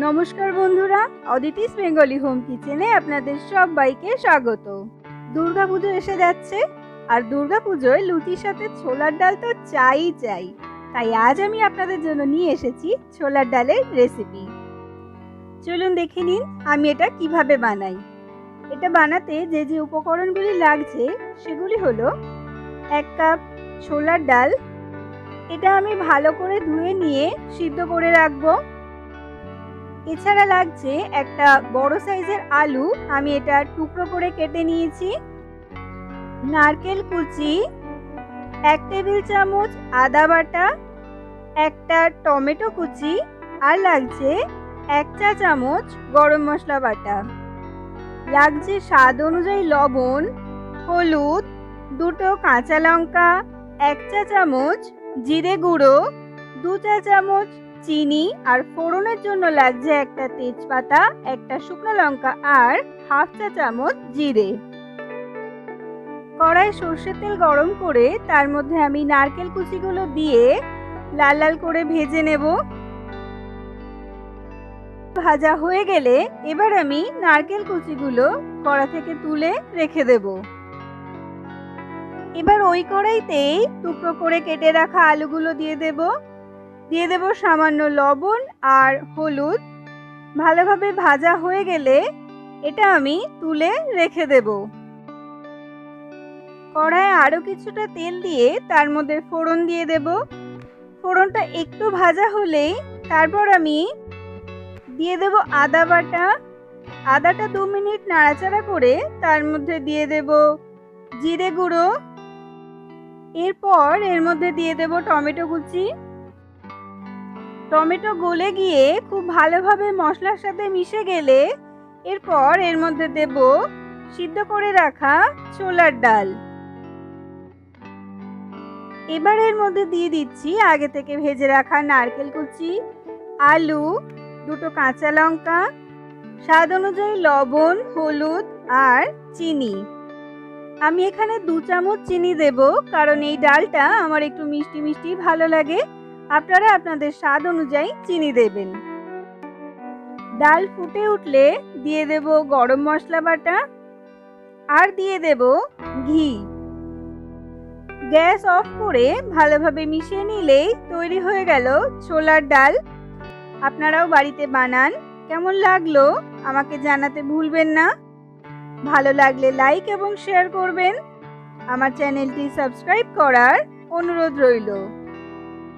নমস্কার বন্ধুরা, Aditi's Bengali home কিচেনে আপনাদের সবাইকে স্বাগত। দুর্গাপুজো এসে যাচ্ছে, আর দুর্গাপুজোয় লুচির সাথে ছোলার ডাল তো চাই। তাই আজ আমি আপনাদের জন্য নিয়ে এসেছি ছোলার ডালের রেসিপি। চলুন দেখে নিন আমি এটা কিভাবে বানাই। এটা বানাতে যে যে উপকরণগুলি লাগছে সেগুলি হলো 1 কাপ ছোলার ডাল। এটা আমি ভালো করে ধুয়ে নিয়ে সিদ্ধ করে রাখবো। এছাড়া লাগছে একটা বড় সাইজের আলু, আমি এটা টুকরো করে কেটে নিয়েছি। নারকেল কুচি, 1 টেবিল চামচ আদা বাটা, একটা টমেটো কুচি, আর লাগছে 1 চা চামচ গরম মশলা বাটা। লাগছে স্বাদ অনুযায়ী লবণ, হলুদ, 2টো কাঁচা লঙ্কা, 1 চা চামচ জিরে গুঁড়ো, 2 চা চামচ চিনি, আর ফোড়নের জন্য লাগছে একটা তেজপাতা, একটা শুকনো লঙ্কা, আর হাফ চা চামচ জিরে। কড়াই সর্ষের তেল গরম করে তার মধ্যে আমি নারকেল কুচিগুলো দিয়ে লাল লাল করে ভেজে নেব। ভাজা হয়ে গেলে এবার আমি নারকেল কুচিগুলো কড়া থেকে তুলে রেখে দেব। এবার ওই কড়াইতেই টুকরো করে কেটে রাখা আলুগুলো দিয়ে দেব সামান্য লবণ আর হলুদ। ভালোভাবে ভাজা হয়ে গেলে এটা আমি তুলে রেখে দেব। কড়াইয়ে আরো কিছুটা তেল দিয়ে তার মধ্যে ফোড়ন দিয়ে দেব। ফোড়নটা একটু ভাজা হলেই তারপর আমি দিয়ে দেব আদা বাটা। আদাটা 2 মিনিট নাড়াচাড়া করে তার মধ্যে দিয়ে দেব জিরে গুঁড়ো। এরপর এর মধ্যে দিয়ে দেব টমেটো কুচি। টমেটো গলে গিয়ে খুব ভালোভাবে মশলার সাথে মিশে গেলে এরপর এর মধ্যে দেব সিদ্ধ করে রাখা ছোলার ডাল। এবার এর মধ্যে দিয়ে দিচ্ছি আগে থেকে ভেজে রাখা নারকেল কুচি, আলু, 2টো কাঁচা লঙ্কা, স্বাদ অনুযায়ী লবণ, হলুদ আর চিনি। আমি এখানে 2 চামচ চিনি দেব, কারণ এই ডালটা আমার একটু মিষ্টি মিষ্টি ভালো লাগে। আপনারা আপনাদের স্বাদ অনুযায়ী চিনি দেবেন। ডাল ফুটে উঠলে দিয়ে দেব গরম মশলা বাটা আর দিয়ে দেব ঘি। গ্যাস অফ করে ভালোভাবে মিশিয়ে নিলেই তৈরি হয়ে গেল ছোলার ডাল। আপনারাও বাড়িতে বানান। কেমন লাগলো আমাকে জানাতে ভুলবেন না। ভালো লাগলে লাইক এবং শেয়ার করবেন। আমার চ্যানেলটি সাবস্ক্রাইব করার অনুরোধ রইল।